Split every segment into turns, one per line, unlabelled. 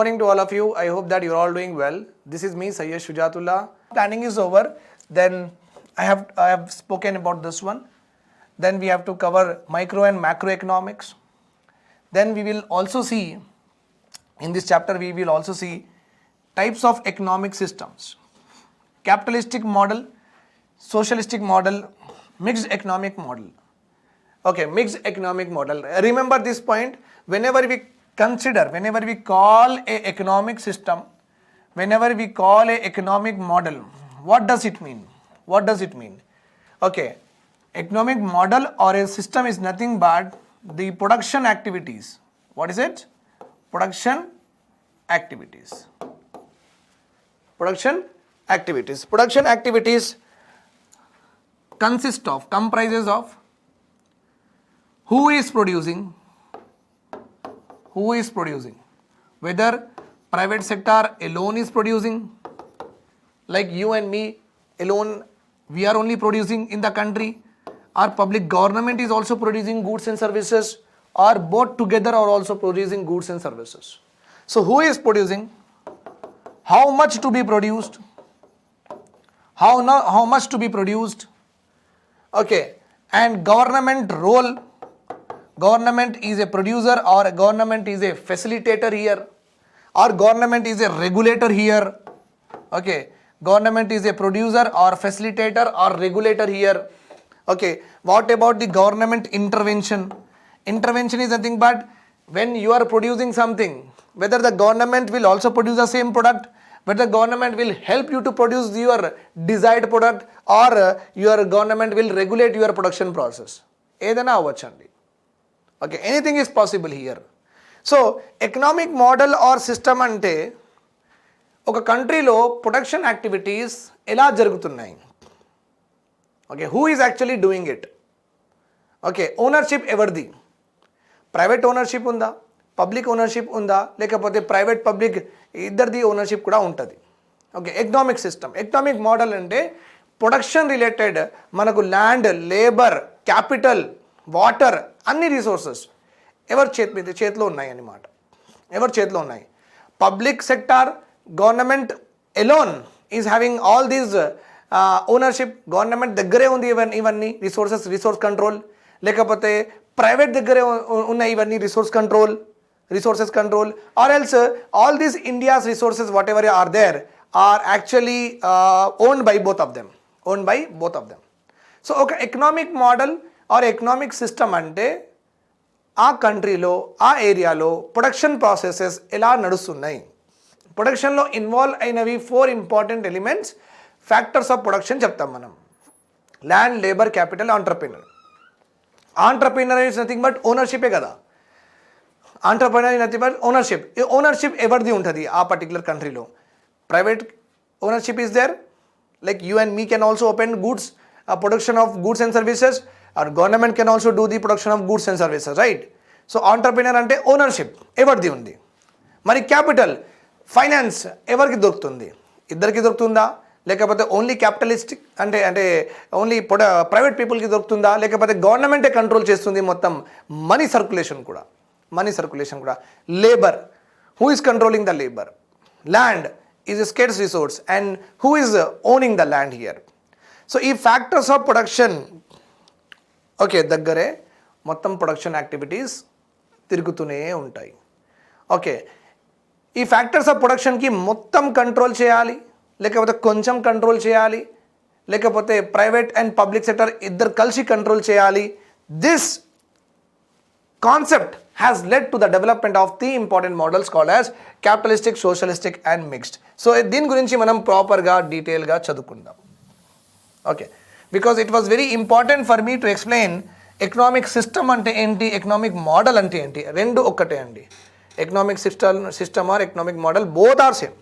morning to all of you. I hope that you're all doing well. This is me, Sujath. Planning is over. Then I have spoken about this one. Then we have to cover micro and macroeconomics. Then we will also see, in this chapter we will also see types of economic systems. Capitalistic model, socialistic model, mixed economic model. Okay, mixed economic model. Remember this point, whenever we call a economic system, whenever we call a economic model, what does it mean? What does it mean? Okay, economic model or a system is nothing but the production activities. What is it? Production activities. Production activities. Production activities comprises of who is producing, whether private sector alone is producing, like you and me alone, we are only producing in the country, or public government is also producing goods and services, or both together are also producing goods and services. So who is producing, how much to be produced, how much to be produced, okay, and government role. Government is a producer or a government is a facilitator here, or government is a regulator here. Okay, government is a producer or facilitator or regulator here. Okay, what about the government intervention? Intervention is nothing but when you are producing something, whether the government will also produce the same product, whether the government will help you to produce your desired product, or your government will regulate your production process. ఏదైనా అవ్వచ్చండి. Okay, anything is possible here. So economic model or system అంటే ఒక కంట్రీలో production activities ఎలా జరుగుతున్నాయి. Okay, who is actually doing it. Okay, ownership ఎవరిది? Private ownership ఉందా, public ownership ఉందా, లేకపోతే ప్రైవేట్ పబ్లిక్ ఇద్దరిది ఓనర్షిప్ కూడా ఉంటుంది. Okay, economic system. Economic model అంటే ప్రొడక్షన్ రిలేటెడ్ మనకు ల్యాండ్, లేబర్, క్యాపిటల్, వాటర్, అన్ని రిసోర్సెస్ ఎవరి చేతిలో ఉన్నాయి అన్నమాట. ఎవరి చేతిలో ఉన్నాయి? Public sector, government alone is having all these ownership. Government దగ్గరే ఉంది ఇవన్నీ రిసోర్స్ కంట్రోల్, లేకపోతే ప్రైవేట్ దగ్గరే ఉన్నాయి ఇవన్నీ resources control, or else all these India's resources whatever are there are actually owned by both of them. So ఒక economic model or economic system అంటే ఆ కంట్రీలో, ఆ ఏరియాలో ప్రొడక్షన్ ప్రాసెసెస్ ఎలా నడుస్తున్నాయి. ప్రొడక్షన్లో ఇన్వాల్వ్ అయినవి 4 important elements, factors of production చెప్తాం మనం. Land, labour, capital, entrepreneur. Entrepreneur is nothing but ఓనర్షిపే కదా. Entrepreneur is nothing but ownership. Ownership ఎవరిది ఉంటుంది ఆ పర్టికులర్ కంట్రీలో? Private ownership is there, like you and me can also open goods, production of goods and services, or government can also do the production of goods and services, right? So entrepreneur అంటే ownership ఎవరిది ఉంది. మరి capital, finance ఎవరికి దొరుకుతుంది? ఇద్దరికి దొరుకుతుందా, లేకపోతే only capitalistic అంటే ఓన్లీ ప్రైవేట్ పీపుల్కి దొరుకుతుందా, లేకపోతే గవర్నమెంటే కంట్రోల్ చేస్తుంది మొత్తం మనీ సర్క్యులేషన్ కూడా. Labour, who is controlling the labour? Land is a scares resource and who is owning the land here? So ఈ ఫ్యాక్టర్స్ ఆఫ్ ప్రొడక్షన్ ఓకే దగ్గరే మొత్తం ప్రొడక్షన్ యాక్టివిటీస్ తిరుగుతూనే ఉంటాయి. ఓకే, ఈ ఫ్యాక్టర్స్ ఆఫ్ ప్రొడక్షన్కి మొత్తం కంట్రోల్ చేయాలి, లేకపోతే కొంచెం కంట్రోల్ చేయాలి, లేకపోతే ప్రైవేట్ అండ్ పబ్లిక్ సెక్టర్ ఇద్దరు కలిసి కంట్రోల్ చేయాలి. This concept has led to the development of the important models called as capitalistic, socialistic and mixed. So దీని గురించి మనం ప్రాపర్గా డీటెయిల్గా చదువుకుందాం. Okay, because it was very important for me to explain economic system అంటే ఏంటి, economic model అంటే ఏంటి. రెండు ఒక్కటే అండి. Economic system or economic model both are same,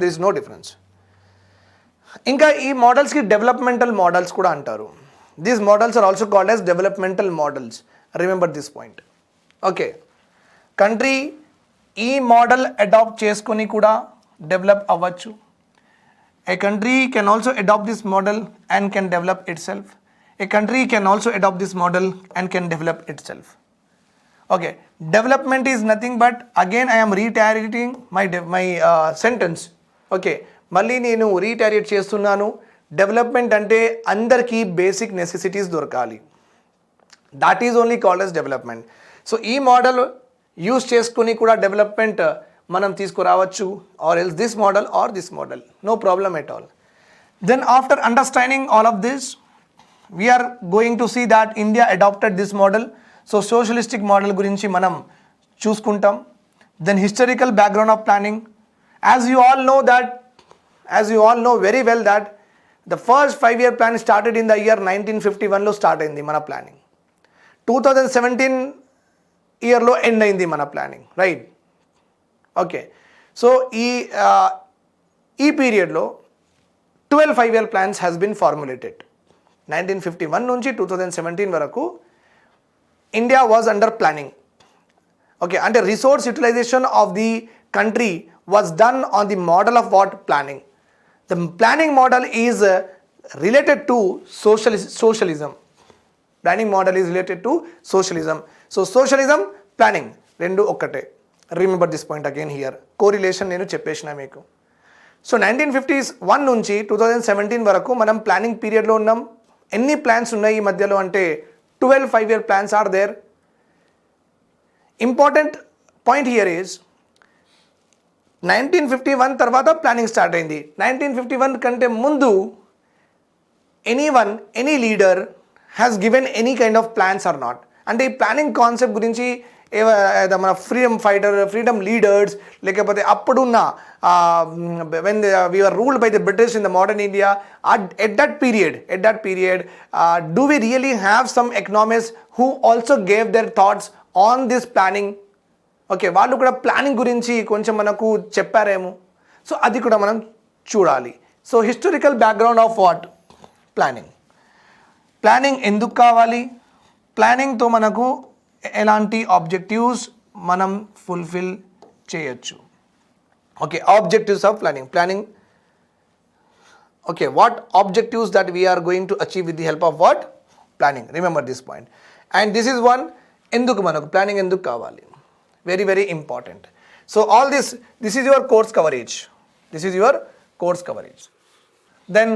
there is no difference. ఇంకా ఈ మోడల్స్కి డెవలప్మెంటల్ మోడల్స్ కూడా అంటారు. These models are also called as developmental models. Remember this point. Okay, country ఈ మోడల్ అడాప్ట్ చేసుకొని కూడా డెవలప్ అవ్వచ్చు. A country can also adopt this model and can develop itself. A country can also adopt this model and can develop itself. Okay, development is nothing but, again I am reiterating my sentence. Okay, మళ్ళీ నేను రీటైరేట్ చేస్తున్నాను. Development అంటే అందరికీ basic necessities దొరకాలి. That is only called as development. So ఈ model use చేసుకుని కూడా development మనం తీసుకురావచ్చు, or else this model or this model, no problem at all. Then after understanding all of this, we are going to see that India adopted this model. So socialistic model గురించి మనం చూసుకుంటాం. Then historical background of planning. As you all know very well that the first 5-year plan started in the year 1951 లో start అయింది మన planning. 2017 ఇయర్లో end అయింది మన planning, right? Okay, so ఈ పీరియడ్లో 12 5-year plans has been formulated. 1951 నుంచి 2017 వరకు India was under planning. Okay, అంటే resource utilization of the country was done on the model of what? Planning. The planning model is related to socialism. Planning model is related to socialism. So socialism, planning రెండు ఒక్కటే. Remember this point again here. Correlation నేను చెప్పేసిన మీకు. So 1951 నుంచి 2017 వరకు మనం planning పీరియడ్లో ఉన్నాం. ఎన్ని ప్లాన్స్ ఉన్నాయి ఈ మధ్యలో అంటే 12 5-year plans are there. Important point here is 1951 తర్వాత ప్లానింగ్ స్టార్ట్ అయింది. 1951 కంటే ముందు any leader has given any kind of plans or not. అంటే ఈ ప్లానింగ్ కాన్సెప్ట్ గురించి మన ఫ్రీడమ్ లీడర్స్ లేకపోతే అప్పుడున్న when we were ruled by the British in the modern India, at that period do we really have some economists who also gave their thoughts on this planning? Okay, వాళ్ళు కూడా planning గురించి కొంచెం మనకు చెప్పారేమో. So అది కూడా మనం చూడాలి. So historical background of what? Planning ఎందుకు కావాలి? ప్లానింగ్తో మనకు ఎలాంటి ఆబ్జెక్టివ్స్ మనం ఫుల్ఫిల్ చేయొచ్చు? Okay, objectives of planning. Okay, what objectives that we are going to achieve with the help of what? Planning. Remember this point. And this is one, ఎందుకు మనకు planning ఎందుకు కావాలి? Very very important. So all this is your course coverage. Then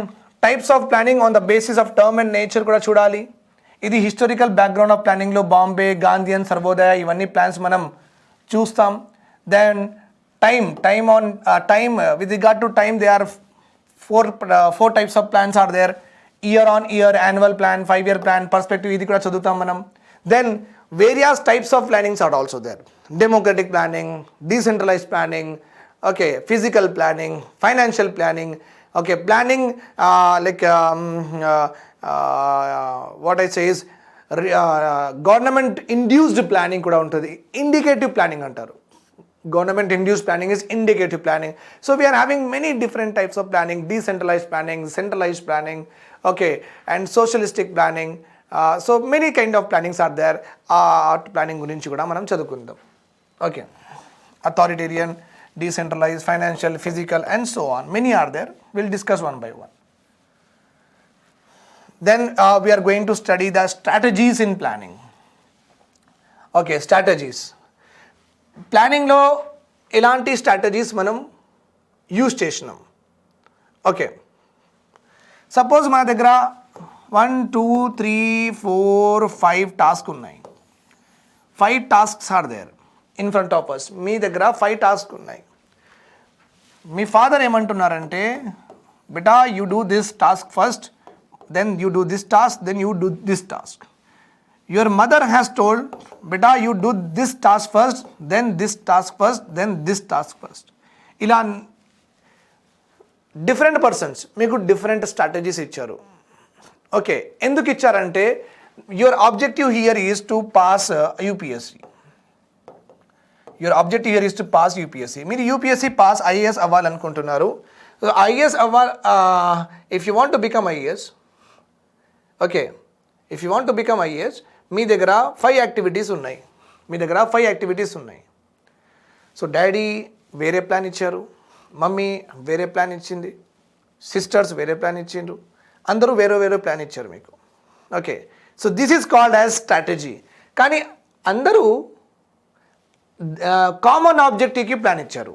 types of planning on the basis of term and nature కూడా చూడాలి. ఇది historical background of ప్లానింగ్లో Bombay, Gandhian, Sarvodaya ఇవన్నీ plans మనం చూస్తాం. Then time with regard to time, there are four types of plans are there. Year on year, annual plan, 5-year plan, perspective, ఇది కూడా చదువుతాం మనం. Then various types of plannings are also there. Democratic planning, decentralized planning, okay, physical planning, financial planning, okay, planning what I say is government induced planning కూడా ఉంటుంది. Indicative planning అంటారు. Government induced planning is indicative planning. So we are having many different types of planning: decentralized planning, centralized planning, okay, and socialistic planning. So many kind of plannings are there. Planning గురించి కూడా మనం చదువుకుందాం. Okay, authoritarian, decentralized, financial, physical, and so on. Many are there. We'll discuss one by one. Then we are going to study the strategies in planning. Okay, strategies. ప్లానింగ్లో ఎలాంటి strategies మనం use చేసినాం? Okay, suppose మన దగ్గర 1 2 3 4 5 task ఉన్నాయి. 5 tasks are there in front of us. మీ దగ్గర 5 tasks ఉన్నాయి. మీ ఫాదర్ ఏమంటున్నారంటే, బేటా you do this task first, then you do this task, then you do this task. Your mother has told, beta you do this task first, then this task first, then this task first. ఇలా different persons మీకు different strategies ఇచ్చారు. Okay, ఎందుకు ఇచ్చారంటే your objective here is to pass UPSC. మీరు UPSC pass IAS అవ్వాలనుకుంటున్నారు. IAS if you want to become IAS, okay, if you want to become IAS, మీ దగ్గర 5 activities ఉన్నాయి. సో డాడీ వేరే ప్లాన్ ఇచ్చారు, మమ్మీ వేరే ప్లాన్ ఇచ్చింది, సిస్టర్స్ వేరే ప్లాన్ ఇచ్చిండ్రు, అందరూ వేరే ప్లాన్ ఇచ్చారు మీకు. Okay, so this is called as strategy. కానీ అందరూ కామన్ ఆబ్జెక్టివ్కి ప్లాన్ ఇచ్చారు.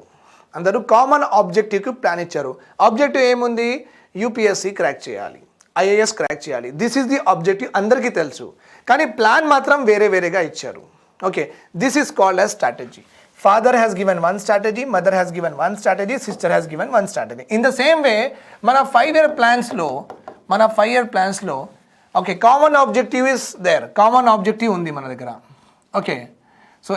అందరూ కామన్ ఆబ్జెక్టివ్కి ప్లాన్ ఇచ్చారు. ఆబ్జెక్టివ్ ఏముంది? యూపీఎస్సీ క్రాక్ చేయాలి, ఐఏఎస్ క్రాక్ చేయాలి. దిస్ ఈజ్ ది ఆబ్జెక్టివ్, అందరికీ తెలుసు. కానీ ప్లాన్ మాత్రం వేరే వేరేగా ఇచ్చారు. Okay, this is called as strategy. Father has given one strategy, mother has given one strategy, sister has given one strategy. In the same way మన 5 year ప్లాన్స్లో okay, common objective is there. Common objective ఉంది మన దగ్గర. Okay, so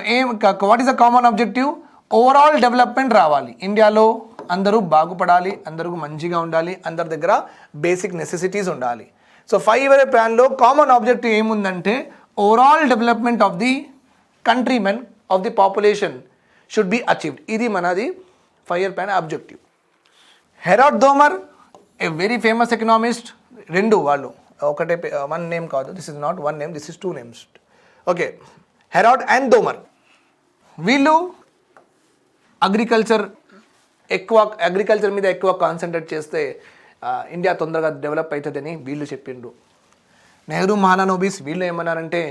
what is the common objective? Overall development రావాలి, ఇండియాలో అందరూ బాగుపడాలి, అందరూ మంచిగా ఉండాలి, అందరి దగ్గర బేసిక్ నెసెసిటీస్ ఉండాలి. సో 5 year ప్లాన్లో కామన్ ఆబ్జెక్టివ్ ఏముందంటే overall development of the countrymen, of the population should be achieved. ఇది మనది 5 year ప్లాన్ ఆబ్జెక్టివ్. Harrod Domar, a very famous economist, రెండు వాళ్ళు ఒకటే, వన్ నేమ్ కాదు, this is not one name, this is 2 names. Okay, Harrod and Domar, వీళ్ళు agriculture మీద ఎక్కువ కాన్సన్ట్రేట్ చేస్తే ఇండియా తొందరగా డెవలప్ అవుతుందని వీళ్ళు చెప్పిండ్రు. నెహ్రూ, మహానోబిస్ వీళ్ళు ఏమన్నారంటే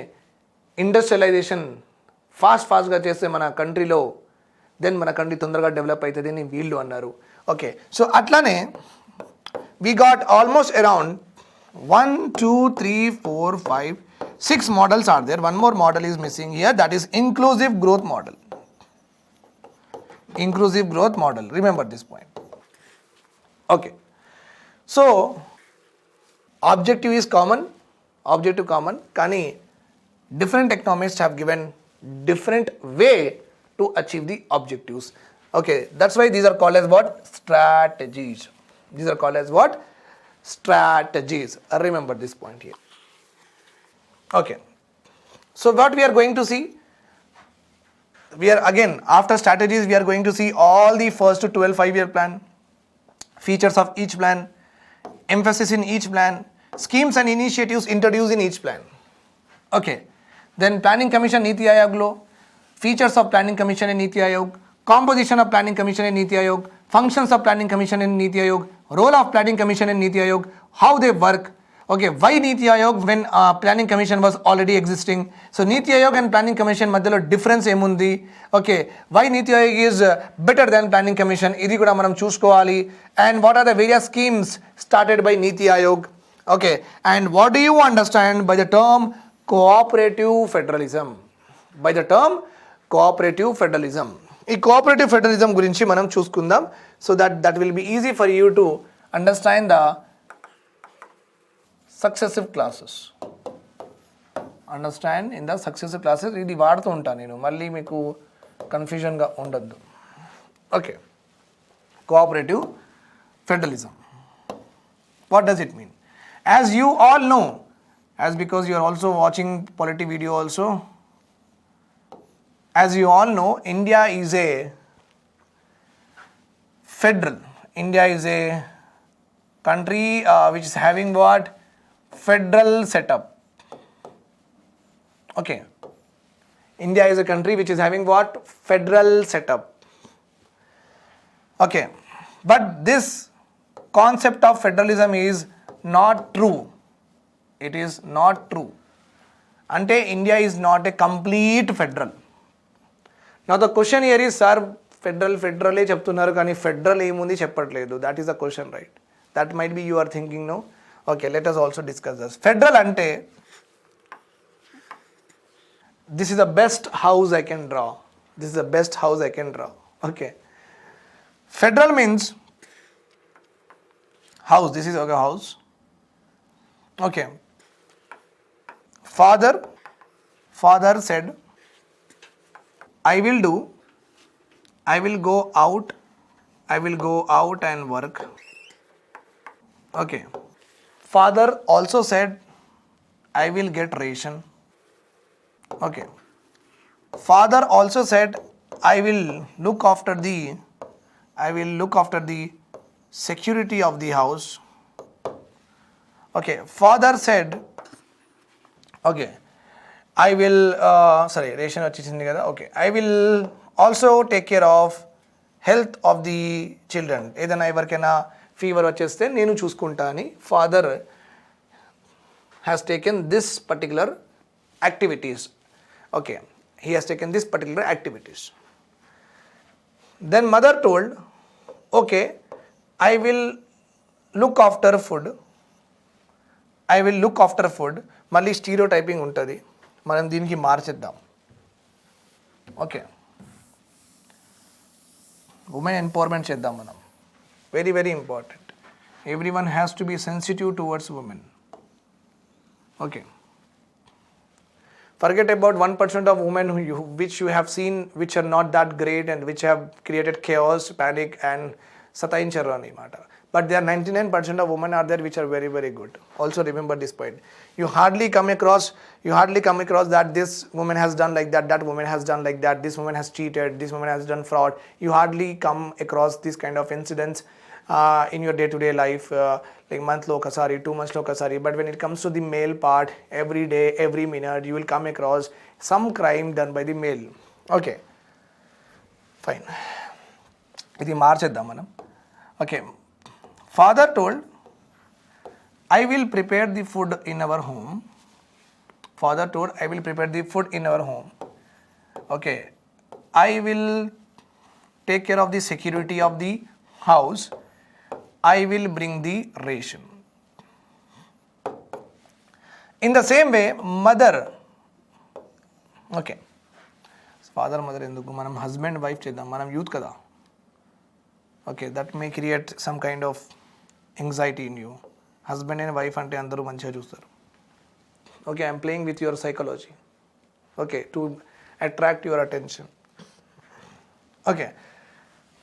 ఇండస్ట్రియలైజేషన్ ఫాస్ట్గా చేస్తే మన కంట్రీలో దెన్ మన కంట్రీ తొందరగా డెవలప్ అవుతుందని వీళ్ళు అన్నారు. ఓకే, సో అట్లానే we got almost around 1, 2, 3, 4, 5, 6 models are there. One more model is missing here, that is inclusive growth model. Inclusive growth model, remember this point. Okay, so objective is common, kani different economists have given different way to achieve the objectives. Okay, that's why these are called as what? Strategies. These are called as what? Strategies. Remember this point here. Okay, so what we are going to see, we are again after strategies we are going to see all the first to 12 5-year plan, features of each plan, emphasis in each plan, schemes and initiatives introduced in each plan. Okay, then planning commission NITI Aayog lo, features of planning commission in NITI Aayog, composition of planning commission in NITI Aayog, functions of planning commission in NITI Aayog, role of planning commission in NITI Aayog, how they work. Okay, why NITI Aayog when planning commission was already existing? So NITI Aayog and planning commission madhyalo difference emundi? Okay, why NITI Aayog is better than planning commission? Idi kuda manam chusukovali. And what are the various schemes started by NITI Aayog? Okay, and what do you understand by the term cooperative federalism? By the term cooperative federalism. ఈ cooperative federalism గురించి మనం చూసుకుందాం. So that will be easy for you to understand the successive classes. Understand in the successive classes. ఇది వాడుతూ ఉంటాను నేను, మళ్ళీ మీకు కన్ఫ్యూజన్గా ఉండద్దు. ఓకే, cooperative federalism, what does it mean? As you all know, as because you are also watching polity video also, as you all know, India is a federal. India is a country which is having what? Federal setup. Okay, India is a country which is having what? Federal setup. Okay, but this concept of federalism is not true. It is not true. Ante India is not a complete federal. Now the question here is, sir, federal చెప్తున్నారు కానీ federal ఏముంది చెప్పట్లేదు. That is the question, right? That might be you are thinking no. Okay, let us also discuss this. Federal అంటే this is the best house I can draw. This is the best house I can draw. Okay, federal means house. This is okay, house. Okay, father said, I will go out and work. Okay, father also said, I will get ration. Okay, father also said, I will look after the security of the house. Okay, father said, okay, I will ration వచ్చేసింది కదా. Okay, I will also take care of health of the children. ఏదైనా ఎవరికైనా fever వచ్చేస్తే నేను చూసుకుంటా అని father has taken this particular activities. Okay, he has taken this particular activities. Then mother told, okay, I will look after food. I will look after food. మళ్ళీ stereotyping ఉంటుంది, మనం దీనికి మార్చేద్దాం. ఓకే, ఉమెన్ ఎంపవర్మెంట్ చేద్దాం మనం. Very very important. Everyone has to be sensitive towards women. Okay, forget about 1% of women which you have seen which are not that great and which have created chaos, panic and satayincharu anamata. But there are 99% of women are there which are very very good. Also remember this point. You hardly come across that this woman has done like that woman has done like that, this woman has cheated, this woman has done fraud. You hardly come across this kind of incidents in your day-to-day life, like month lo okasari, 2 months lo okasari. But when it comes to the male part, every day, every minute you will come across some crime done by the male. Okay, fine. Idi marcheddam manam. Okay, father told, I will prepare the food in our home. Father told, I will prepare the food in our home. Okay, I will take care of the security of the house. I will bring the ration. In the same way, mother, okay, father, mother enduku manam husband wife cheddam, manam youth kada. Okay, that may create some kind of anxiety in you. Husband and wife ante andaru manchiga chustaru. Okay, I am playing with your psychology. Okay, to attract your attention. Okay,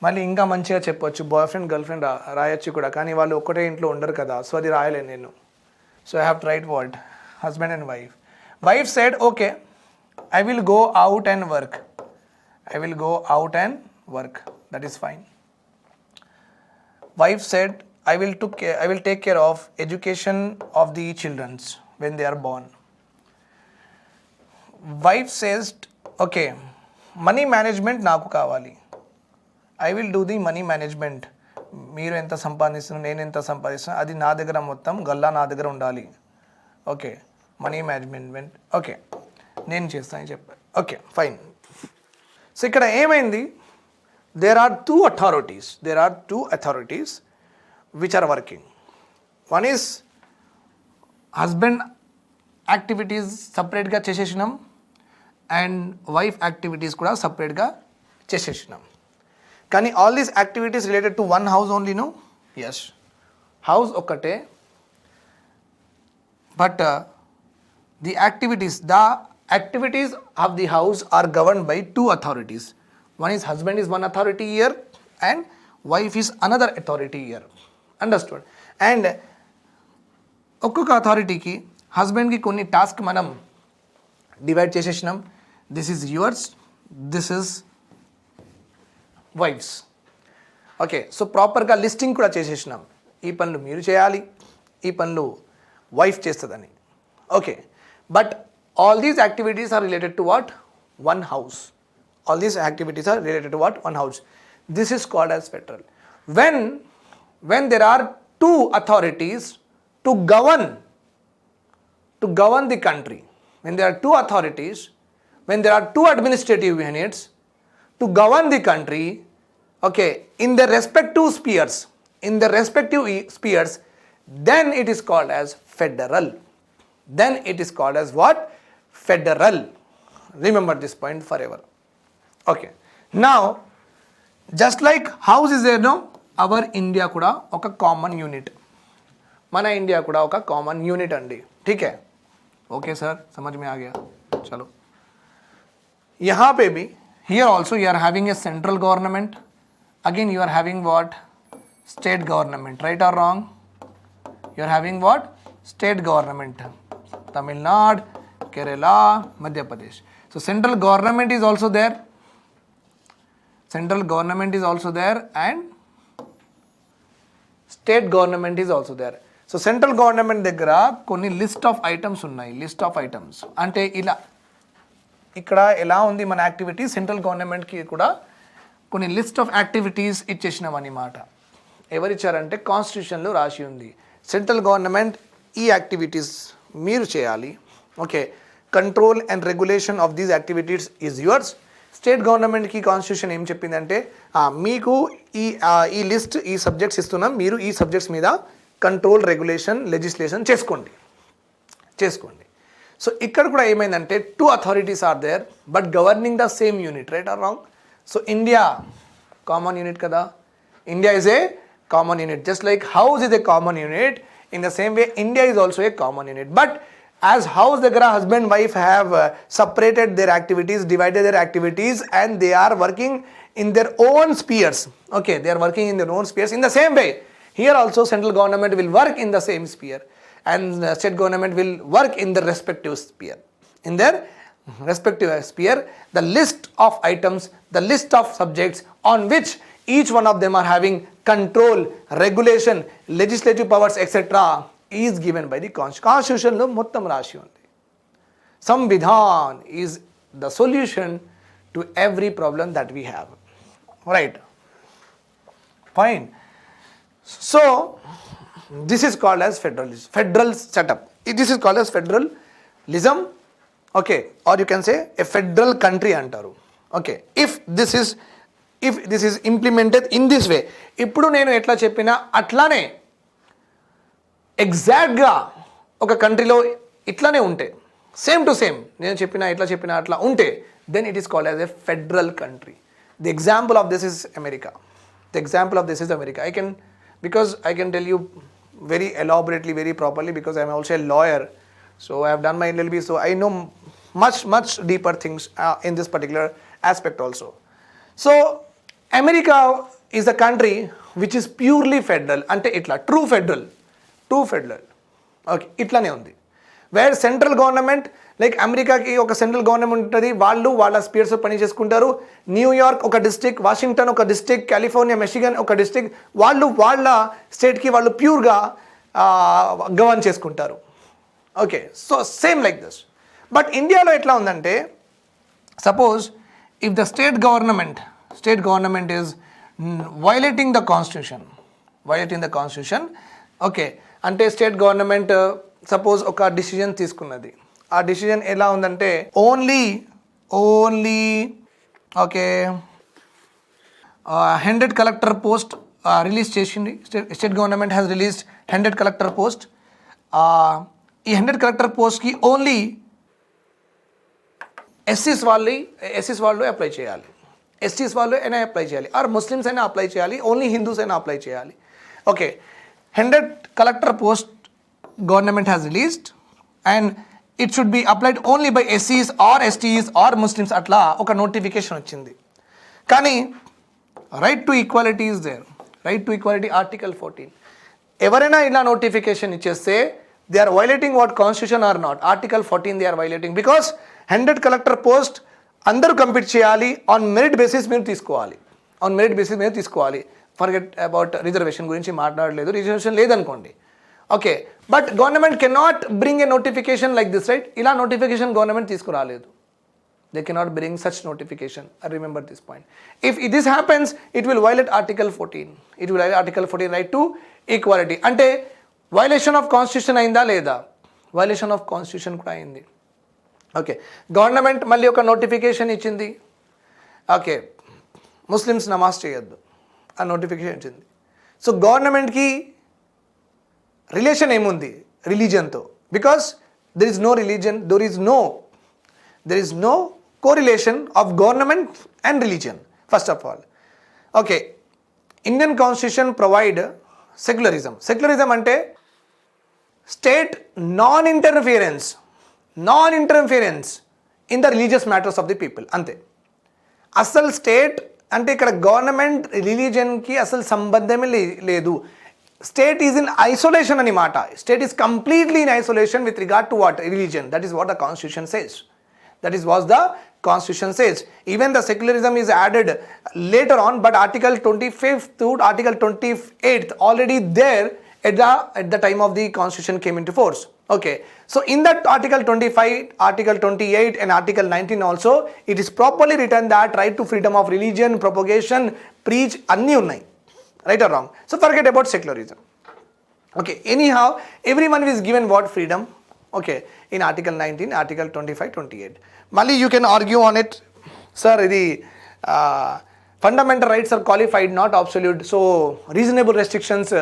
మళ్ళీ ఇంకా మంచిగా చెప్పొచ్చు, boy friend girl friend రాయొచ్చు కూడా, కానీ వాళ్ళు ఒక్కటే ఇంట్లో ఉండరు కదా, సో అది రాయలేను నేను. So I have tried what, husband and wife. Wife said, okay, I will go out and work. I will go out and work. That is fine. Wife said, I will take care of education of the children when they are born. Wife says, okay, money management naaku kavali. I will do the money management. మీరు ఎంత సంపాదిస్తున్నారు, నేను ఎంత సంపాదిస్తున్నా, అది నా దగ్గర మొత్తం గల్లా నా దగ్గర ఉండాలి. ఓకే, మనీ మేనేజ్మెంట్ ఓకే నేను చేస్తానని చెప్పాను. Okay fine. సో ఇక్కడ ఏమైంది, there are two authorities which are working. One is husband activities సపరేట్గా చేసేసినాం అండ్ వైఫ్ యాక్టివిటీస్ కూడా సపరేట్గా చేసేసినాం. కానీ all these activities related to one house only, no? Yes, house ఒక్కటే, but the activities of the house are governed by two authorities. One is husband is one authority here and wife is another authority here. Understood? And ఒక్కొక్క అథారిటీకి హస్బెండ్కి కొన్ని task మనం divide చేసేసినాం. This is yours, this is wife's. Okay, so ప్రాపర్గా listing కూడా చేసేసినాం. ఈ పనులు మీరు చేయాలి, ఈ పనులు వైఫ్ చేస్తుందని. Okay, but all these activities are related to what? One house. All these activities are related to what? One house. This is called as federal. When there are two authorities to govern the country, when there are two authorities, when there are two administrative units to govern the country, okay, in their respective spheres, then it is called as federal. Then it is called as what? Federal. Remember this point forever. Okay, now just like house is there, no, our India kuda oka common unit. Mana India kuda oka common unit andi. ठीक है? Okay sir, समझ में आ गया. चलो, यहाँ पे भी here also you are having a central government. Again you are having what? State government. Right or wrong? You are having what? State government. Tamil Nadu, Kerala, Madhya Pradesh. So central government is also there. Central government is also there and state government is also there. So central government దగ్గర కొన్ని list of items ఉన్నాయి. List of items అంటే ఇలా ఇక్కడ ఎలా ఉంది మన activity, central గవర్నమెంట్కి కూడా కొన్ని లిస్ట్ ఆఫ్ యాక్టివిటీస్ ఇచ్చేసినాం అన్నమాట. ఎవరిచ్చారంటే కాన్స్టిట్యూషన్లో రాసి ఉంది, సెంట్రల్ గవర్నమెంట్ ఈ యాక్టివిటీస్ మీరు చేయాలి. Okay, control and regulation of these activities is yours. State గవర్నమెంట్కి కాన్స్టిట్యూషన్ ఏం చెప్పిందంటే మీకు ఈ లిస్ట్ ఈ సబ్జెక్ట్స్ ఇస్తున్నాం, మీరు ఈ సబ్జెక్ట్స్ మీద కంట్రోల్ రెగ్యులేషన్ లెజిస్లేషన్ చేసుకోండి. సో ఇక్కడ కూడా ఏమైందంటే 2 authorities are there but governing the same unit, right or wrong? So India common unit కదా, India is a common unit, just like house is a common unit, in the same way India is also a common unit. But as house దగ్గర husband wife have separated their activities, divided their activities, and they are working in their own spheres. Okay, they are working in their own spheres. In the same way here also central government will work in the same sphere and state government will work in the respective sphere. In their respective sphere, the list of items, the list of subjects on which each one of them are having control, regulation, legislative powers, etc. is given by the Constitution. Lo mottam rashi undi. Samvidhan is the solution to every problem that we have. Right? Fine. So this is called as federalism, federal setup. This is called as federalism. Okay, or you can say a federal country antaru. Okay, if this is implemented in this way, ఇప్పుడు నేను ఎట్లా చెప్పినా అట్లానే ఎగ్జాక్ట్గా ఒక కంట్రీలో ఇట్లానే ఉంటే సేమ్ టు సేమ్ నేను చెప్పినా ఎట్లా చెప్పినా అట్లా ఉంటే then it is called as a federal country. The example of this is America. I can tell you very elaborately, very properly, because I am also a lawyer, so I have done my LLB, so I know much deeper things in this particular aspect also. So America is a country which is purely federal, ante itla true federal. Okay, itlane undi, where central government, like అమెరికాకి ఒక central government ఉంటుంది, వాళ్ళు వాళ్ళ spheres పని చేసుకుంటారు. New York ఒక district, Washington ఒక district, California Michigan ఒక డిస్ట్రిక్ట్, వాళ్ళు వాళ్ళ స్టేట్కి వాళ్ళు ప్యూర్గా గవర్న్ చేసుకుంటారు. Okay, so same like this. But ఇండియాలో ఎట్లా ఉందంటే, suppose if the state government is violating the constitution, okay, అంటే స్టేట్ గవర్నమెంట్ సపోజ్ ఒక డిసిజన్ తీసుకున్నది. ఆ డిసిజన్ ఎలా ఉందంటే only okay 100 collector post release చేసింది. State government has released 100 collector post. ఈ 100 కలెక్టర్ పోస్ట్కి ఓన్లీ ఎస్సీస్ వాళ్ళు అప్లై చేయాలి, ఎస్టీస్ వాళ్ళు అయినా అప్లై చేయాలి, ఆర్ ముస్లిమ్స్ అయినా అప్లై చేయాలి, ఓన్లీ హిందూస్ అయినా అప్లై చేయాలి. Okay, 100 collector post government has released and it should be applied only by ఎస్సీస్ ఆర్ ఎస్టీస్ ఆర్ ముస్లిమ్స్, అట్లా ఒక నోటిఫికేషన్ వచ్చింది. కానీ right to equality is there, right to equality article 14. ఎవరైనా ఇలా నోటిఫికేషన్ ఇచ్చేస్తే they are violating what constitution or not, article 14 they are violating, because 100 collector post అందరూ compete చేయాలి, ఆన్ మెరిట్ బేసిస్ మీరు తీసుకోవాలి. ఫర్గెట్ అబౌట్ రిజర్వేషన్ గురించి మాట్లాడలేదు, reservation లేదనుకోండి. Okay, but government cannot bring A notification like this, right? ఇలా notification government తీసుకురాలేదు. They cannot bring such notification. Remember this point. If this happens it will violate article 14, right to equality. అంటే violation of constitution అయిందా లేదా? Violation of constitution కూడా అయింది. Okay, government మళ్ళీ ఒక notification ఇచ్చింది. ఓకే, ముస్లిమ్స్ నమాజ్ చేయొద్దు, ఆ నోటిఫికేషన్ ఇచ్చింది. సో గవర్నమెంట్కి రిలేషన్ ఏముంది రిలీజన్తో? Because there is no correlation of government and religion first of all. Okay, Indian constitution provide secularism అంటే state non interference in the religious matters of the people, అంతే. అసలు state అంటే ఇక్కడ government రిలీజన్కి అసలు సంబంధమే లేదు. స్టేట్ ఈజ్ ఇన్ ఐసోలేషన్ అని మాట. State is completely in isolation with regard to what? Religion. That is what the constitution says. Even the secularism is added later on, but Article 25th to Article 28th already there at the time of the Constitution came into force. Okay, so in that Article 25, Article 28 and Article 19 also, it is properly written that right to freedom of religion, propagation, preach, anni unnai. Right or wrong? So forget about secularism. Okay, anyhow, everyone is given what? Freedom. Okay, in Article 19, Article 25, 28. Mali, you can argue on it. Sir, the fundamental rights are qualified, not absolute. So, reasonable restrictions,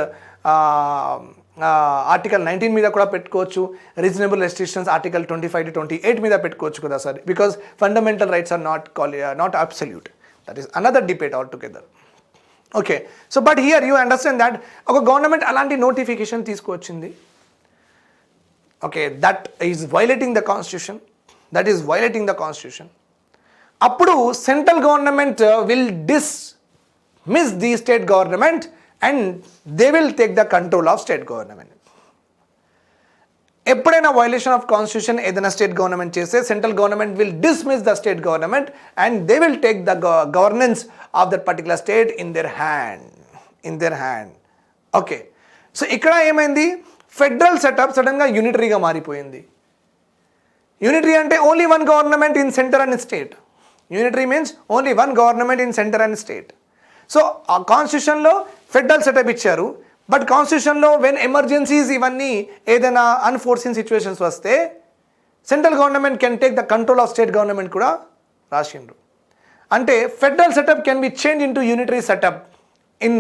Article 19 మీద కూడా పెట్టుకోవచ్చు, reasonable restrictions Article 25 to 28 మీద పెట్టుకోవచ్చు కదా sir, because fundamental rights are not absolute. That is another debate all together. Okay, so but here you understand that ఒక government అలాంటి notification తీసుకువచ్చింది. Okay, that is violating the constitution. అప్పుడు central government will dismiss the state government and they will take the control of state government. ఎప్పుడైనా violation of constitution ఏదైనా state government చేస్తే central government will dismiss the state government and they will take the governance of that particular state in their hand. Okay, so ఇక్కడ ఏమైంది, federal setup సడన్గా యూనిటరీగా మారిపోయింది. Unitary అంటే only one government in centre and state. Unitary means only one government in centre and state. So ఆ కాన్స్టిట్యూషన్లో federal setup ఇచ్చారు, but కాన్స్టిట్యూషన్లో when emergencies ఇవన్నీ ఏదైనా అన్ఫోర్సిన్ సిచ్యువేషన్స్ వస్తే central government can take the control of state government కూడా రాసిండ్రు. అంటే federal setup can be change in to unitary setup in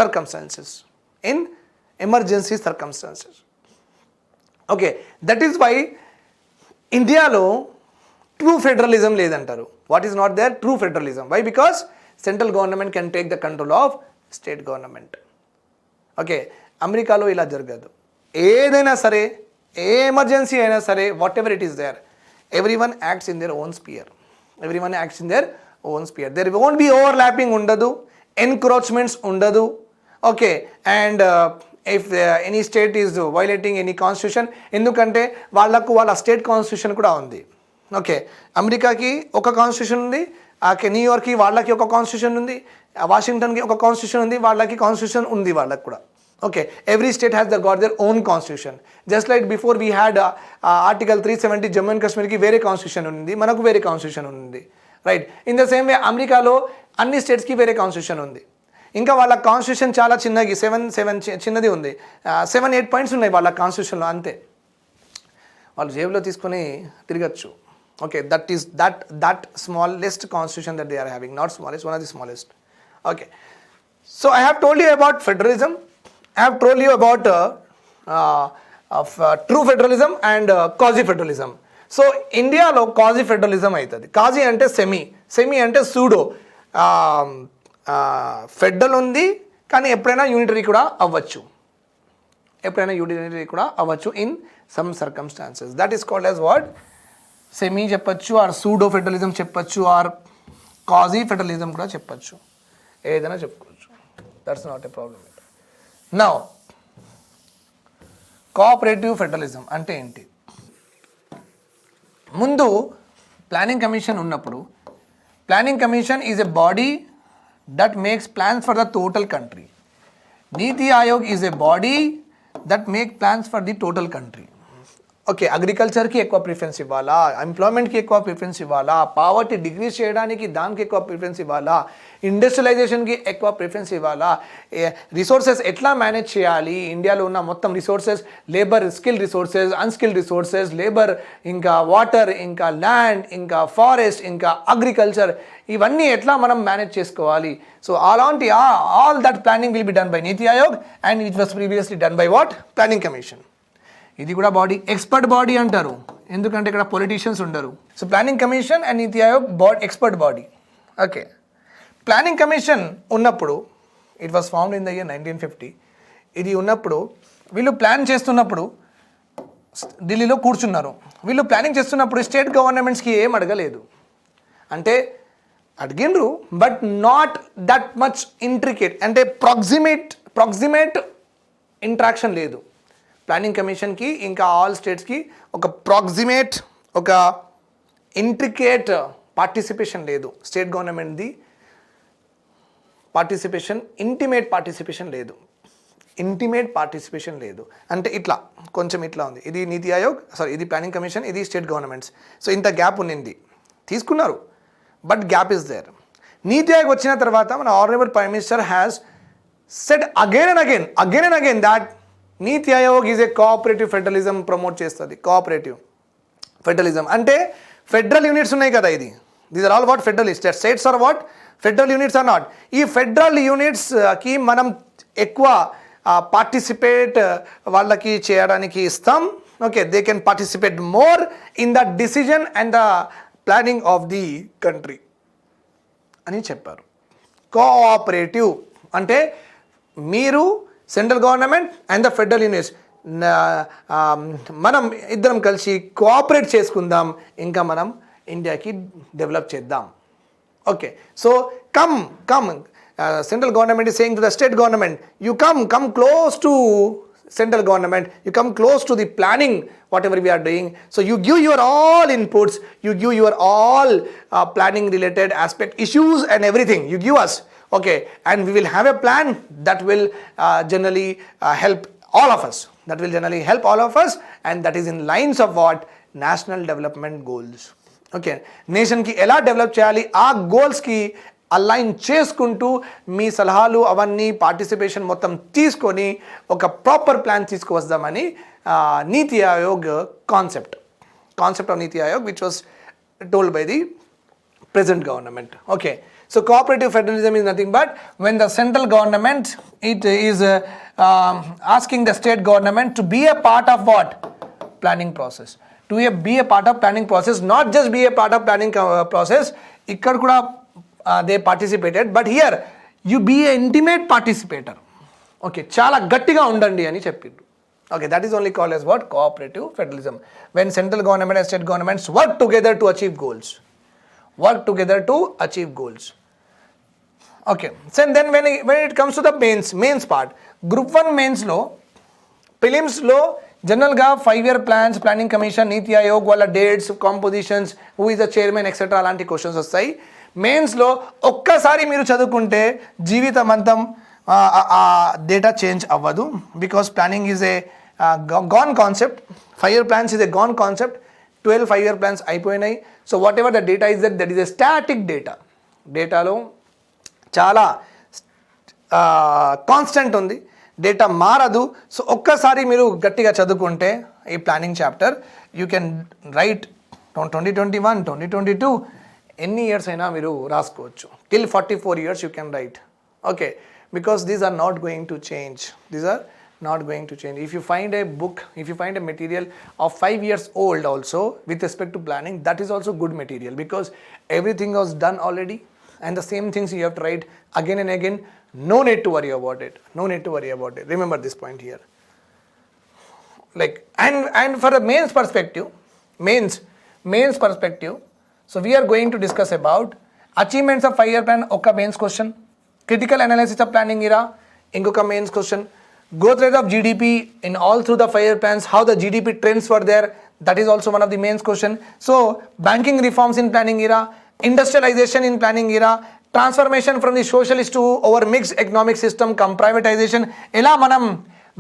circumstances, in emergency circumstances. Okay, that is why ఇండియాలో true federalism లేదంటారు. What is not there? True federalism. Why? Because central government can take the control of state government. Okay, అమెరికాలో ఇలా జరగదు. ఏదైనా సరే, ఏ emergency అయినా సరే, whatever it is there, everyone acts in their own sphere. There won't be overlapping ఉండదు, encroachments ఉండదు. Okay, and if any state is violating any constitution, ఎందుకంటే వాళ్ళ స్టేట్ కాన్స్టిట్యూషన్ కూడా ఉంది. ఓకే, అమెరికాకి ఒక కాన్స్టిట్యూషన్ ఉంది, న్యూయార్క్కి వాళ్ళకి ఒక కాన్స్టిట్యూషన్ ఉంది, వాషింగ్టన్కి ఒక కాన్స్టిట్యూషన్ ఉంది, వాళ్ళకి కాన్స్టిట్యూషన్ ఉంది వాళ్ళకి కూడా. Okay, every state has got their own constitution. Just like before we had Article 370 Jammu and కాశ్మీర్కి వేరే కాన్స్టిట్యూషన్ ఉంది, మనకు వేరే కాన్స్టిట్యూషన్ ఉంది, right? In the same way అమెరికాలో అన్ని స్టేట్స్కి వేరే కాన్స్టిట్యూషన్ ఉంది. ఇంకా వాళ్ళ కాన్స్టిట్యూషన్ చాలా చిన్నది, 7 చిన్నది ఉంది, 7-8 పాయింట్స్ ఉన్నాయి వాళ్ళ కాన్స్టిట్యూషన్లో, అంతే. వాళ్ళు జేబులో తీసుకొని తిరగచ్చు. Okay, that smallest constitution that they are having, not smallest, one of the smallest. Okay, so I have told you about federalism. I have told you about true federalism and quasi federalism. So India lo quasi federalism aitadi. Quasi ante semi ante pseudo. Federal undi కానీ ఎప్పుడైనా unitary కూడా అవ్వచ్చు, in some circumstances. That is called as what? Semi చెప్పచ్చు, or pseudo federalism చెప్పచ్చు, or quasi federalism కూడా చెప్పచ్చు, ఏదైనా చెప్పుకోవచ్చు. That's not a problem. Now cooperative federalism అంటే ఏంటి? ముందు ప్లానింగ్ కమిషన్ ఉన్నప్పుడు, planning commission is a body that makes plans for the total country. NITI Aayog is a body that make plans for the total country. Okay, అగ్రికల్చర్కి ఎక్కువ preference ఇవ్వాలా, ఎంప్లాయ్మెంట్కి ఎక్కువ preference ఇవ్వాలా, poverty decrease చేయడానికి దానికి ఎక్కువ ప్రిఫరెన్స్ ఇవ్వాలా, ఇండస్ట్రియలైజేషన్కి ఎక్కువ ప్రిఫరెన్స్ ఇవ్వాలా, రిసోర్సెస్ ఎట్లా మేనేజ్ చేయాలి, ఇండియాలో ఉన్న మొత్తం resources, labour, skill resources, unskilled resources, labour, ఇంకా వాటర్, ఇంకా ల్యాండ్, ఇంకా ఫారెస్ట్, ఇంకా అగ్రికల్చర్, ఇవన్నీ ఎట్లా మనం మేనేజ్ చేసుకోవాలి. సో అలాంటి all that planning will be done by NITI Aayog and it was previously done by what? Planning commission. ఇది కూడా బాడీ, ఎక్స్పర్ట్ బాడీ అంటారు, ఎందుకంటే ఇక్కడ పొలిటీషియన్స్ ఉండరు. So planning commission and NITI Aayog expert body. Okay, planning commission ఉన్నప్పుడు, it was found in the year 1950. ఇది ఉన్నప్పుడు వీళ్ళు ప్లాన్ చేస్తున్నప్పుడు ఢిల్లీలో కూర్చున్నారు. వీళ్ళు ప్లానింగ్ చేస్తున్నప్పుడు స్టేట్ గవర్నమెంట్స్కి ఏం అడగలేదు, అంటే అడిగిండ్రు but not that much intricate, అంటే ప్రాక్సిమేట్ ఇంట్రాక్షన్ లేదు. ప్లానింగ్ కమిషన్కి ఇంకా ఆల్ స్టేట్స్కి ఒక ప్రాక్సిమేట్, ఒక ఇంట్రికేట్ పార్టిసిపేషన్ లేదు. స్టేట్ గవర్నమెంట్ది పార్టిసిపేషన్, ఇంటిమేట్ పార్టిసిపేషన్ లేదు. అంటే ఇట్లా కొంచెం ఇట్లా ఉంది. ఇది నీతి ఆయోగ్, ఇది ప్లానింగ్ కమిషన్, ఇది స్టేట్ గవర్నమెంట్స్. సో ఇంత గ్యాప్ ఉన్నింది, తీసుకున్నారు, బట్ గ్యాప్ ఇస్ దేర్. నీతి ఆయోగ్ వచ్చిన తర్వాత మన honourable prime minister has said again and again that NITI Aayog is a cooperative federalism promote చేస్తుంది. కోఆపరేటివ్ ఫెడరలిజం అంటే ఫెడరల్ యూనిట్స్ ఉన్నాయి కదా, ఇది these are all what federalist. States are what federal units are not. ఈ federal యూనిట్స్కి మనం ఎక్కువ participate వాళ్ళకి చేయడానికి ఇస్తాం. ఓకే, they can participate more in the decision and the planning of the country అని చెప్పారు. కోఆపరేటివ్ అంటే మీరు central government and the federal units మనం ఇద్దరం కలిసి కోఆపరేట్ చేసుకుందాం, ఇంకా మనం ఇండియాకి డెవలప్ చేద్దాం. Okay, so come central government is saying to the state government, you come close to central government, you come close to the planning whatever we are doing, so you give your all inputs, you give your all planning related aspect issues and everything you give us. Okay, and we will have a plan that will generally help all of us, and that is in lines of what national development goals. ఓకే, నేషన్కి ఎలా develop చేయాలి ఆ గోల్స్కి align చేసుకుంటూ మీ సలహాలు అవన్నీ participation మొత్తం తీసుకొని ఒక proper plan తీసుకువస్తామని NITI Aayog concept of NITI Aayog which was told by the present government. Okay, so cooperative federalism is nothing but when the central government it is asking the state government to be a part of what planning process, be a part of planning process, not just be a part of planning process. Ikkada kuda they participated, but here you be an intimate participator. Okay, చాలా గట్టిగా ఉండండి అని చెప్పిండ్రు. Okay, that is only called as what cooperative federalism, when central government and state governments work together to achieve goals. Okay, so then when it comes to the mains part, group 1 mains లో prelims లో జనరల్గా 5-year plans, planning commission, నీతి ఆయోగ్ వాళ్ళ dates, compositions, who is the chairman etcetera అలాంటి questions వస్తాయి. మెయిన్స్లో ఒక్కసారి మీరు చదువుకుంటే జీవితమంతం ఆ డేటా చేంజ్ అవ్వదు, because planning is a gone concept. 5-year plans is a gone concept. 12 5-year plans అయిపోయినాయి. So what ever the data is that is a static data. డేటాలో చాలా కాన్స్టెంట్ ఉంది, డేటా మారదు. సో ఒక్కసారి మీరు గట్టిగా చదువుకుంటే ఈ planning chapter you can write 2021, 2022 ఎన్ని ఇయర్స్ అయినా మీరు రాసుకోవచ్చు. Till 44 years you can write. Okay, because these are not going to change. If you find a book, if you find a material of 5 years old also with respect to planning, that is also good material, because everything was done already and the same things you have to write again and again. No need to worry about it. Remember this point here. Like and for the mains perspective, so we are going to discuss about achievements of 5-year plan. Oka mains question. Critical analysis of planning era. Ingoka mains question. Growth rate of GDP in all through the 5-year plans, how the GDP trends were there, that is also one of the mains question. So banking reforms in planning era, industrialization in planning era, transformation from the socialist to our mixed economic system, come privatization, ela manam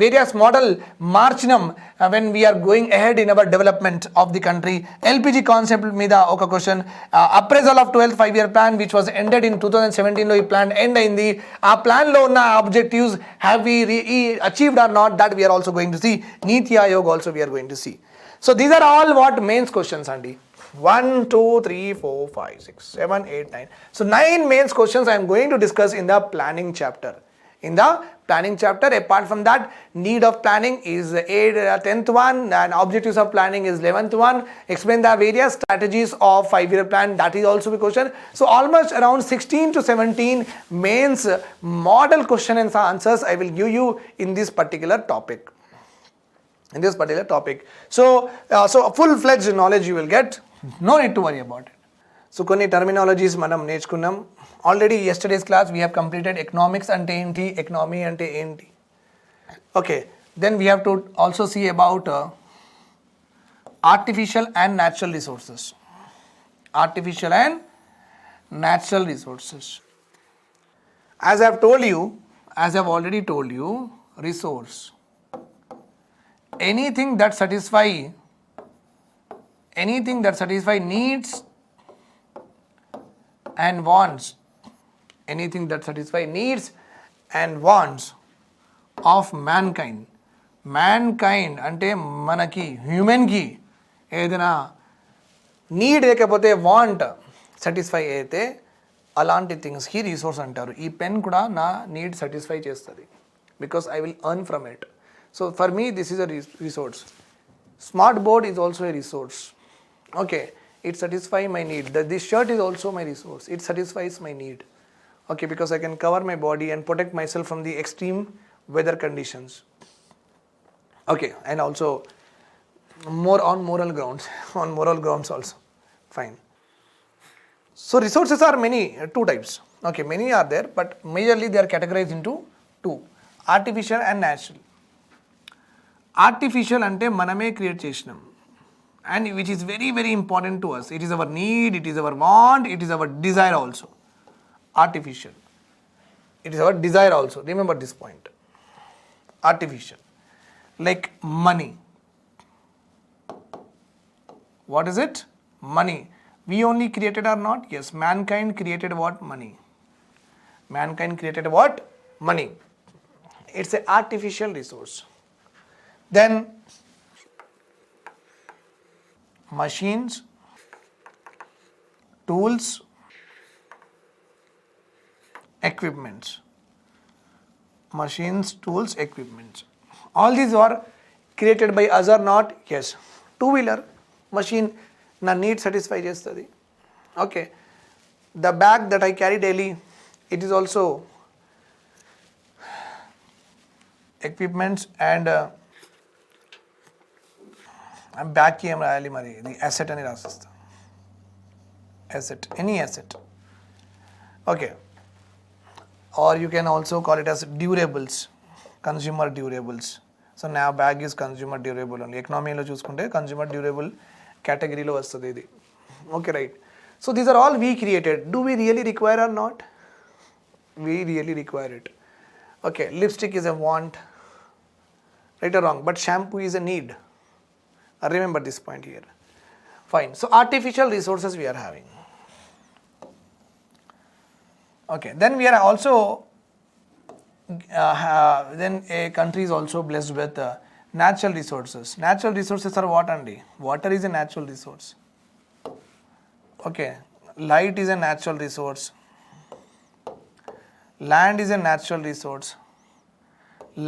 various model marchinam when we are going ahead in our development of the country. LPG concept మీద ఒక question. Appraisal of 12th 5-year plan which was ended in 2017 లో ఈ plan end అయింది. ఆ ప్లాన్లో ఉన్న objectives have we achieved or not, that we're also going to see. NITI Aayog also we're going to see. So these are all what mains questions అండి. 1 2 3 4 5 6 7 8 9. So 9 mains questions I am going to discuss in the planning chapter. Apart from that, need of planning is 10th one, and objectives of planning is 11th one. Explain the various strategies of 5-year plan, that is also a question. So almost around 16 to 17 mains model question and answers I will give you in this particular topic. So full-fledged knowledge you will get. No need to worry about it. So కొన్ని terminologies మనం నేర్చుకున్నాం. Already yesterday's class we have completed economics ante enti, economy ante enti. Okay, then we have to also see about artificial and natural resources. As I have already told you, resource, anything that satisfy needs and wants, of mankind man kind అంటే మనకి హ్యూమన్కి ఏదైనా need లేకపోతే want satisfy అయితే అలాంటి థింగ్స్కి resource అంటారు. ఈ pen కూడా నా నీడ్ సాటిస్ఫై చేస్తుంది because I will earn from it. So for me this is a resource. Smart board is also a resource. Okay, it satisfies my need. This shirt is also my resource. It satisfies my need. Okay, because I can cover my body and protect myself from the extreme weather conditions. Okay, and also more on moral grounds. On moral grounds also. Fine. So resources are many, two types. Okay, many are there, but majorly they are categorized into two: artificial and natural. Artificial ante maname create chesinam, and which is very very important to us. It is our need, it is our want, it is our desire also. Artificial, it is our desire also. Remember this point. Artificial, like money. What is it? Money. We only created or not? Yes, mankind created what? Money. Mankind created what? Money. It's an artificial resource. Then machines, tools, equipments. Machines, tools, equipments. All these are created by us or not? Yes. Two-wheeler machine na need satisfy chestadi. Okay. The bag that I carry daily, it is also equipments and back ఏం రాయాలి మరి, ఇది asset అని రాసిస్తా. Asset, any asset. Okay, or you can also call it as durables, consumer durables. So నా bag is consumer durable only. ఎకనామీలో చూసుకుంటే consumer durable కేటగిరీలో వస్తుంది ఇది. Okay, right. So these are all we created. Do we really require or not? We really require it. Okay, lipstick is a want, right or wrong, but shampoo is a need. Remember this point here. Fine. So artificial resources we are having. Okay. Then we are also then a country is also blessed with natural resources. Natural resources are what only? Water is a natural resource. Okay. Light is a natural resource. Land is a natural resource.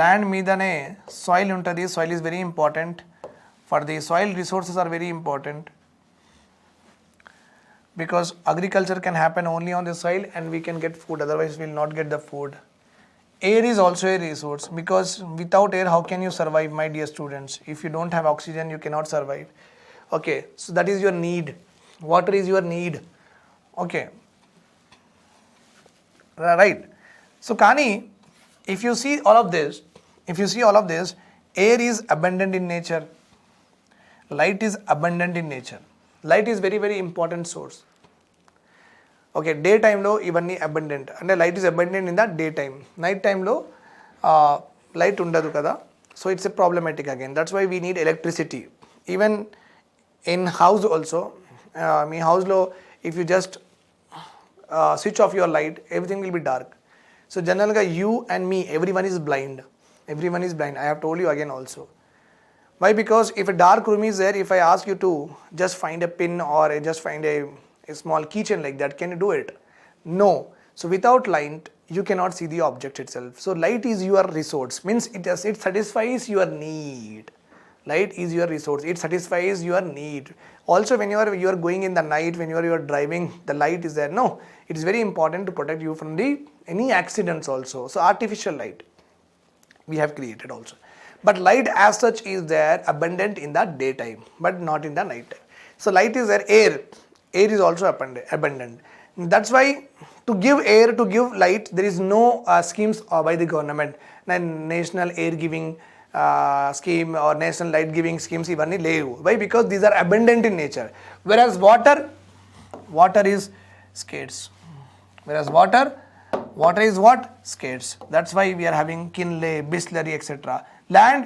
Land meedane soil untadi. Soil is very important. For the soil, resources are very important because agriculture can happen only on the soil and we can get food, otherwise we will not get the food. Air is also a resource because without air how can you survive, my dear students? If you don't have oxygen you cannot survive. Okay, so that is your need. Water is your need. Okay, right. So Kani, if you see all of this, air is abundant in nature. Light is abundant in nature. Light is very very important source. Okay, day టైంలో ఇవన్నీ abundant అంటే light is abundant in the day time. Night టైంలో light ఉండదు కదా, so it's a problematic again. That's why we need electricity. Even in house also, మీ హౌస్లో if you just switch off your light everything will be dark. So జనరల్గా you and me every one is blind. I have told you again also. Why? Because if a dark room is there, if I ask you to just find a pin or just find a small keychain like that, can you do it? No. So without light, you cannot see the object itself. So light is your resource. Means it satisfies your need. Light is your resource. It satisfies your need. Also, when you are going in the night, when you are driving, the light is there. No, it is very important to protect you from any accidents also. So artificial light we have created also. But light as such is there abundant in the daytime, but not in the night time. So light is there. Air is also abundant. That's why to give air, to give light, there is no schemes by the government. National air giving scheme or national light giving schemes ivanni levu. Why? Because these are abundant in nature. Whereas water is scarce. Whereas water is what? Scarce. That's why we are having Kinley, Bisleri, etc. Land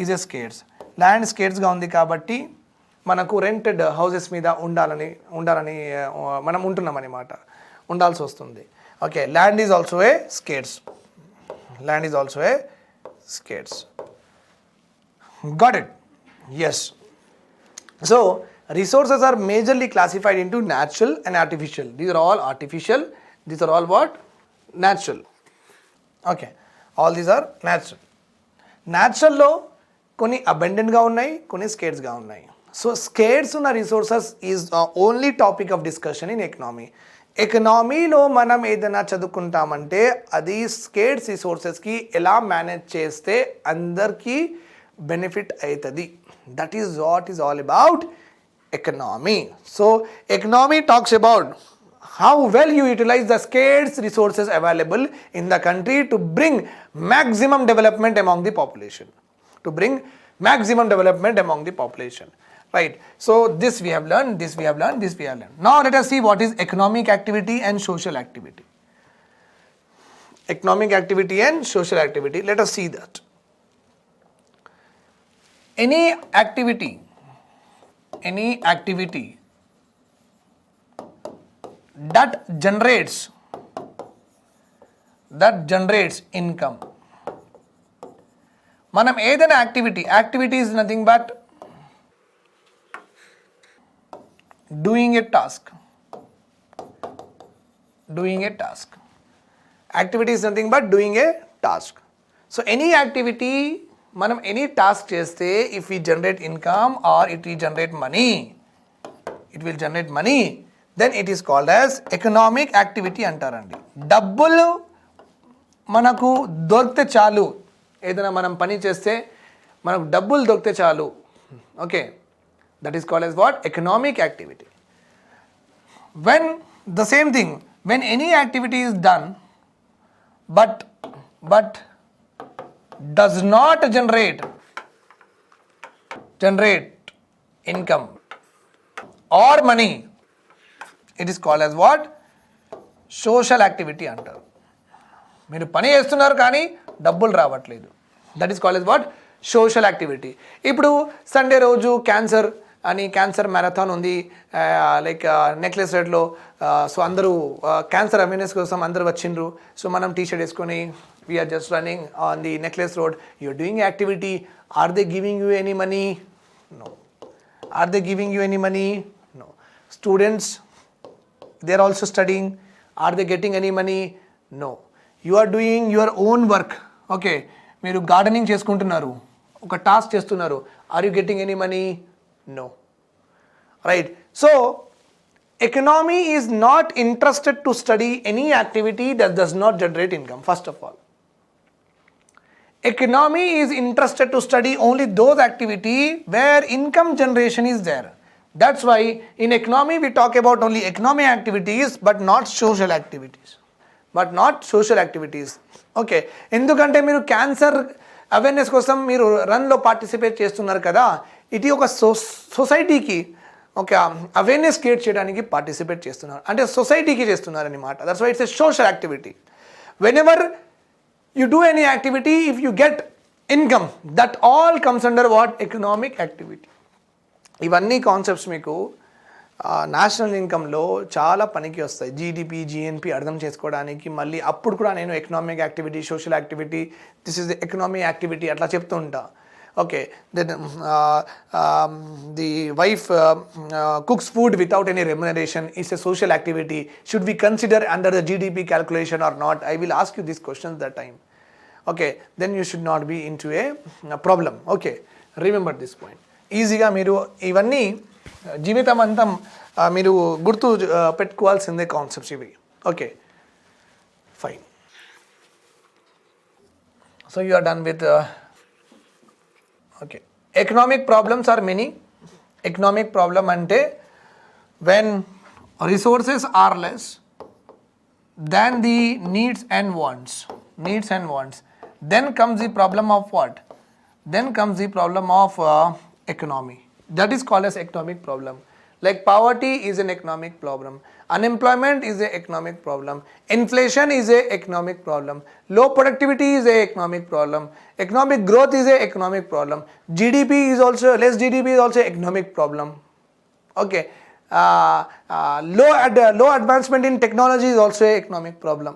is a scarce. Land scarce గా ఉంది కాబట్టి మనకు rented houses మీద ఉండాలని మనం ఉంటున్నాం అన్నమాట, ఉండాల్సి వస్తుంది. Okay, land is also a scares. Got it? Yes. So resources are majorly classified into natural and artificial. These are all artificial. These are all what? Natural. Okay. All these are natural. న్యాచురల్లో కొన్ని అబెండెంట్గా ఉన్నాయి, కొన్ని స్కేర్స్గా ఉన్నాయి. So scarce ఉన్న resources is only topic of discussion in economy. ఎకనామీలో మనం ఏదైనా చదువుకుంటామంటే అది స్కేర్స్ రిసోర్సెస్కి ఎలా మేనేజ్ చేస్తే అందరికీ బెనిఫిట్ అవుతుంది. That is what is all about economy. So economy talks about how well you utilize the scarce resources available in the country to bring maximum development among the population. To bring maximum development among the population. Right. So this we have learned, this we have learned, this we have learned. Now let us see what is economic activity and social activity. Economic activity and social activity. Let us see that. Any activity that generates income. మనం ఏదైనా activity is nothing but doing a task. Activity is nothing but doing a task. So any activity, మనం any task చేస్తే if we generate income or it will generate money, then it is called as economic activity అంటారండి. డబ్బులు మనకు దొరికితే చాలు, ఏదైనా మనం పని చేస్తే మనకు డబ్బులు దొరికితే చాలు. Okay, that is called as what? Economic activity. When the same thing, when any activity is done but does not generate income or money, it is called as what? Social activity అంటారు. మీరు పని చేస్తున్నారు కానీ డబ్బులు రావట్లేదు, that is called as what? Social activity. ఇప్పుడు Sunday రోజు cancer marathon ఉంది, లైక్ నెక్లెస్ రోడ్లో. సో అందరూ క్యాన్సర్ అవేర్నెస్ కోసం అందరూ వచ్చిండ్రు. సో మనం టీషర్ట్ వేసుకొని we are just running on the necklace road. You are doing activity. Are they giving you any money? No. Are they giving you any money? No. Students, they are also studying. Are they getting any money? No. You are doing your own work. Okay, మీరు gardening చేసుకుంటున్నారు, ఒక task చేస్తున్నారు. Are you getting any money? No. Right. So economy is not interested to study any activity that does not generate income, first of all. Economy is interested to study only those activity where income generation is there. That's why in economy we talk about only economic activities but not social activities. Okay, ఎందుకంటే మీరు cancer awareness కోసం మీరు రన్లో participate చేస్తున్నారు కదా, ఇది ఒక సొసైటీకి ఒక అవేర్నెస్ క్రియేట్ చేయడానికి పార్టిసిపేట్ చేస్తున్నారు, అంటే సొసైటీకి చేస్తున్నారు అన్నమాట. That's why it's a social activity. Whenever you do any activity, if you get income, that all comes under what? Economic activity. ఇవన్నీ కాన్సెప్ట్స్ మీకు నేషనల్ ఇన్కంలో చాలా పనికి వస్తాయి. జీడిపి, జిఎన్పి అర్థం చేసుకోవడానికి. మళ్ళీ అప్పుడు కూడా నేను economic activity, social activity, this is the economic activity అట్లా చెప్తూ ఉంటా. Okay, then the wife cooks food without any remuneration is a social activity. Should we consider under the GDP calculation or not? I will ask you these questions that time. Okay, then you should not be into a problem. Okay, remember this point. ఈజీగా మీరు ఇవన్నీ జీవితం అంతా మీరు గుర్తు పెట్టుకోవాల్సిందే concepts ఇవి. Okay, fine. So you are done with okay. Economic problems are many. Economic problem ante when resources are less than the needs and wants, then comes the problem of what? Then comes the problem of economy. That is called as economic problem. Like poverty is an economic problem, unemployment is an economic problem, inflation is an economic problem, low productivity is an economic problem, economic growth is an economic problem, less GDP is also economic problem. Okay, low advancement in technology is also an economic problem.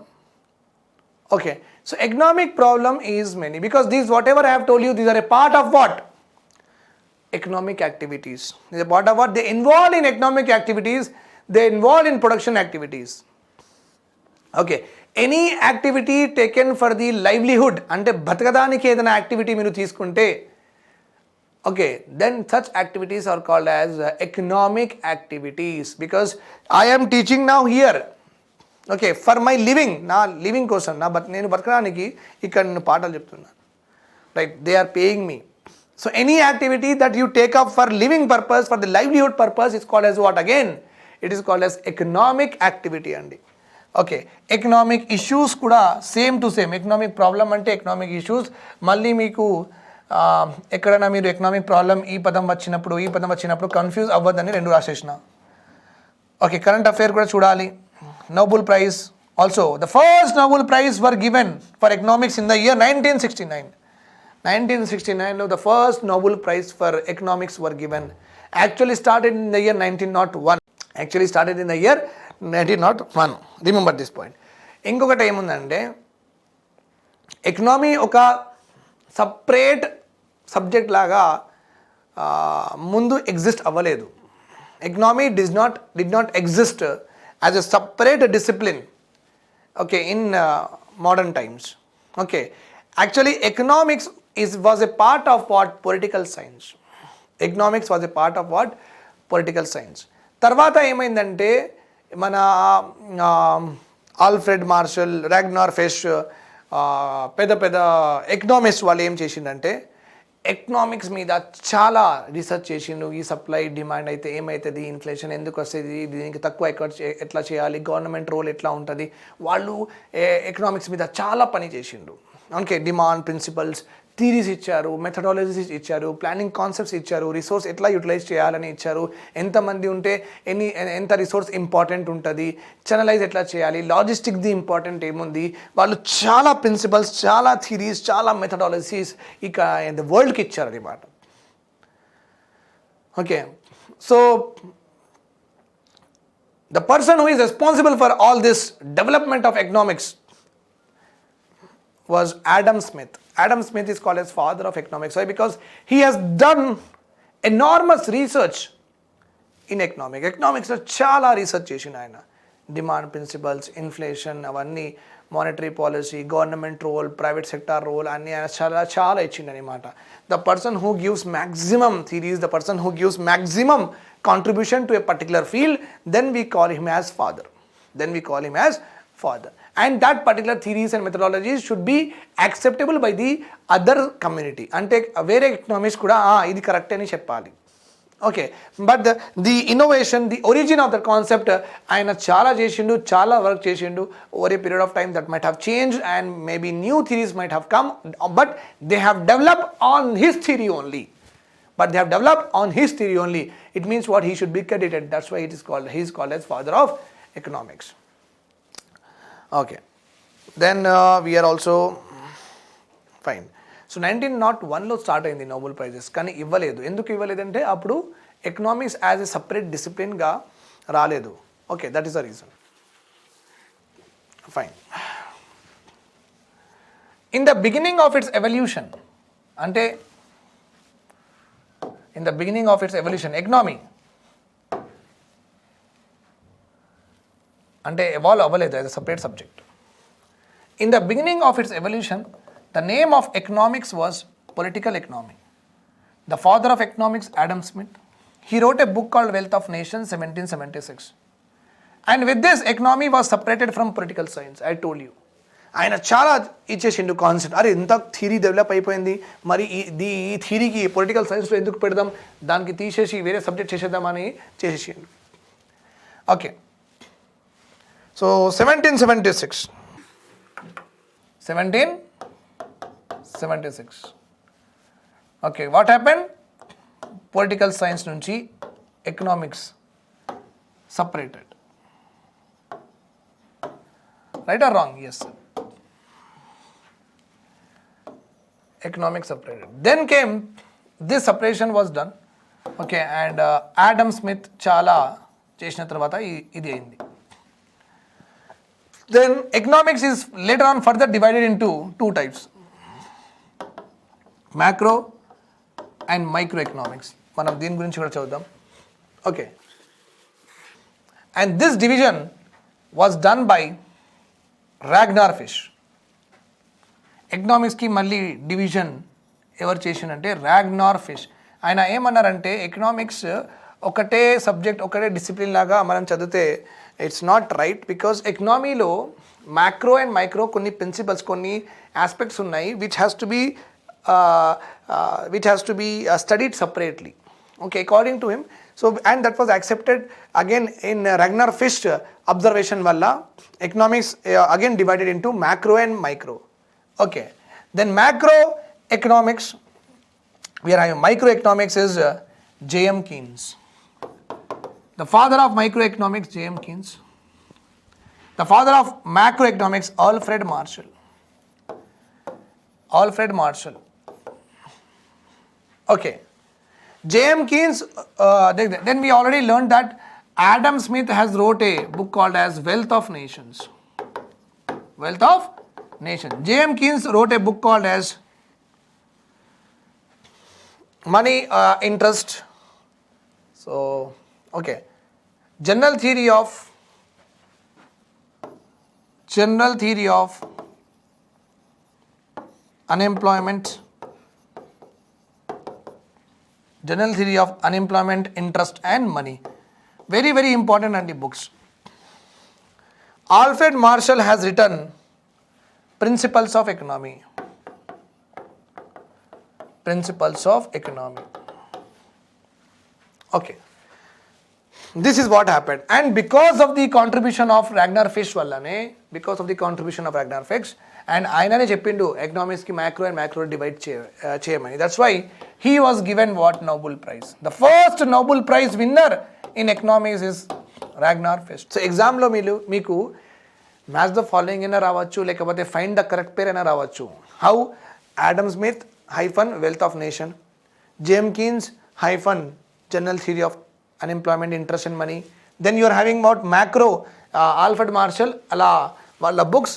Okay, so economic problem is many, because these whatever I have told you, these are a part of what? economic activities. Is a part of what? They involve in economic activities, they involve in production activities. Okay, any activity taken for the livelihood, అంటే బతకడానికి ఏదైనా activity మీరు తీసుకుంటే, okay, then such activities are called as economic activities, because I am teaching now here, okay, for my living, నా living కోసం, నేను బతకడానికి ఇక్కడ నేను పాఠాలు చెప్తున్నాను, right? They are paying me. So any activity that you take up for living purpose, for the livelihood purpose, is called as what again? It is called as economic activity andi. Okay, economic issues kuda same to same. Economic problem ante economic issues. Malli meeku ekkadana meer economic problem ee padam vachinappudu confuse avvadani rendu rasesna. Okay, current affair kuda chudali. Nobel Prize also. The first Nobel Prize were given for economics in the year 1969. 1969, the first Nobel Prize for economics were given. Actually started in the year 1901. Actually started in the year 1901. Remember this point. ఇంకొకటి ఏముందంటే, economy ఒక separate subject లాగా ముందు exist అవ్వలేదు. Economy did not exist as a separate discipline, okay, in modern times. Okay, actually economics was a part of what? Political science. Economics was a part of what? Political science. తర్వాత ఏమైందంటే, మన Alfred martial, Ragnar fish, పెద్ద economist వాళ్ళు ఏం చేసిందంటే, economics మీద చాలా research చేసిండు. ఈ సప్లై డిమాండ్ అయితే ఏమవుతుంది, ఇన్ఫ్లేషన్ ఎందుకు వస్తుంది, దీనికి తక్కువ ఎట్లా చేయాలి, గవర్నమెంట్ రోల్ ఎట్లా ఉంటుంది, వాళ్ళు ఎకనామిక్స్ మీద చాలా పని చేసిండు. ఓకే, డిమాండ్ ప్రిన్సిపల్స్, థీరీస్ ఇచ్చారు, మెథడాలజీస్ ఇచ్చారు, ప్లానింగ్ కాన్సెప్ట్స్ ఇచ్చారు, రిసోర్స్ ఎట్లా యూటిలైజ్ చేయాలని ఇచ్చారు, ఎంతమంది ఉంటే ఎంత రిసోర్స్ ఇంపార్టెంట్ ఉంటుంది, ఛానలైజ్ ఎట్లా చేయాలి, లాజిస్టిక్ది ఇంపార్టెంట్ ఏముంది, వాళ్ళు చాలా ప్రిన్సిపల్స్, చాలా థీరీస్, చాలా మెథడాలజీస్ ఇక వరల్డ్కి ఇచ్చారు అన్నమాట. Okay, so the person who is responsible for all this development of economics was Adam Smith. Adam Smith is called as father of economics. Why? Because he has done enormous research in economics. Economics lo chala research chesina ayana. Demand principles, inflation, avanni, monetary policy, government role, private sector role, anni chala ichindani mata. The person who gives maximum theories, the person who gives maximum contribution to a particular field, then we call him as father. And that particular theories and methodologies should be acceptable by the other community. Ante వేరే economics కూడా ఇది correct అని చెప్పాలి. Okay, but the innovation, the origin of the concept ఆయన చాలా చేసిండు, చాలా work చేసిండు. Over a period of time that might have change and maybe new theories might have come, but they have developed on his theory only. It means what? He should be credited. That's why he is called as father of economics. Okay, then we are also fine. So 1901లో start అయింది Nobel prizes, కానీ ఇవ్వలేదు. ఎందుకు ఇవ్వలేదంటే అప్పుడు economics as a separate డిసిప్లిన్గా రాలేదు. Okay, that is the reason. Fine. In the beginning of its evolution, అంటే in the beginning of its evolution economy అంటే ఎవాల్వ్ అవ్వలేదు as a separate subject. In the beginning of its evolution, the name of economics was political economy. The father of economics Adam Smith, he wrote a book called Wealth of Nations 1776. And with this, economy was separated from political science. I told you. ఆయన చాలా ఇచ్చేసిండు concept. అరే ఇంత theory develop అయిపోయింది, మరి ఈ థియరీకి political సైన్స్లో ఎందుకు పెడదాం, దానికి తీసేసి వేరే సబ్జెక్ట్ చేసేద్దామని చేసేసిండు. Okay, so 1776. Okay, what happened? Political science nunchi economics separated. Right or wrong? Yes, sir. Economics separated. Then came, this separation was done. Okay, and Adam Smith chala chesina tarvata idi ayindi. Then economics is later on further divided into two types: macro and micro economics. మనం దీని గురించి కూడా చదువుదాం. ఓకే, and this division was done by Ragnar Frisch. ఎకనామిక్స్కి మళ్ళీ division ఎవరు చేసిందంటే రాగ్నార్ ఫిష్. ఆయన ఏమన్నారంటే ఎకనామిక్స్ ఒకటే సబ్జెక్ట్ ఒకటే డిసిప్లిన్ లాగా మనం చదివితే ఇట్స్ నాట్ రైట్, బికాజ్ ఎకనామీలో మ్యాక్రో అండ్ మైక్రో కొన్ని ప్రిన్సిపల్స్ కొన్ని ఆస్పెక్ట్స్ ఉన్నాయి which has to be studied separately. Okay, according to him. So and that was accepted again in Ragnar Frisch observation వల్ల economics again divided into macro and micro. Okay, then macroeconomics, we are having microeconomics is J.M. Keynes. The father of microeconomics, J.M. Keynes. The father of macroeconomics, Alfred Marshall. Okay, J.M. Keynes, then we already learned that Adam Smith has wrote a book called as Wealth of Nations. J.M. Keynes wrote a book called as Money, Interest. So, okay, General theory of unemployment, interest and money. Very, very important and the books. Alfred Marshall has written Principles of Economy. Okay, this is what happened, and because of the contribution of Ragnar Fish and ఆయననే చెప్పిండు economics కి macro and macro divide చేయమని. That's why he was given what Nobel prize. The first Nobel prize winner in economics is Ragnar Frisch. So ఎగ్జామ్లో మీకు match the following అయినా రావచ్చు, లేకపోతే find the correct pair అయినా రావచ్చు. How Adam Smith hyphen wealth of nation, James Keynes hyphen general theory of unemployment, interest and money. Then you are having about macro Alfred Marshall. అలా వాళ్ళ books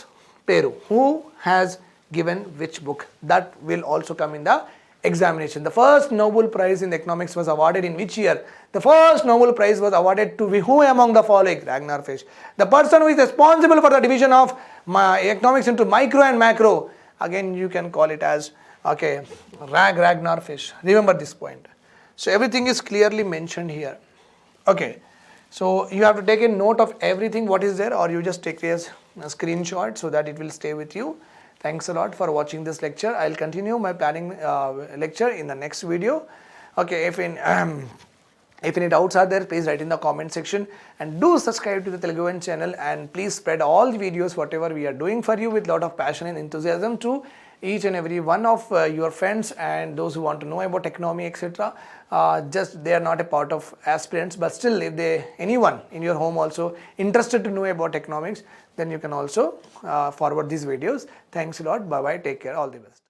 పేరు, who has given which book, that will also come in the examination. The first Nobel Prize in economics was awarded in which year? The first Nobel Prize was awarded to who among the following? Ragnar Fish. The person who is responsible for the division of economics into micro and macro, again you can call it as, okay, Ragnar Fish. Remember this point. So everything is clearly mentioned here. Okay, so you have to take a note of everything what is there, or you just take a screenshot so that it will stay with you. Thanks a lot for watching this lecture. I'll continue my planning lecture in the next video. Okay, if any doubts are there, please write in the comment section, and do subscribe to the Telugu channel, and please spread all the videos whatever we are doing for you with lot of passion and enthusiasm to each and every one of your friends and those who want to know about economy, etc. Just they are not a part of aspirants, but still if anyone in your home also interested to know about economics, then you can also forward these videos. Thanks a lot. Bye bye. Take care. All the best.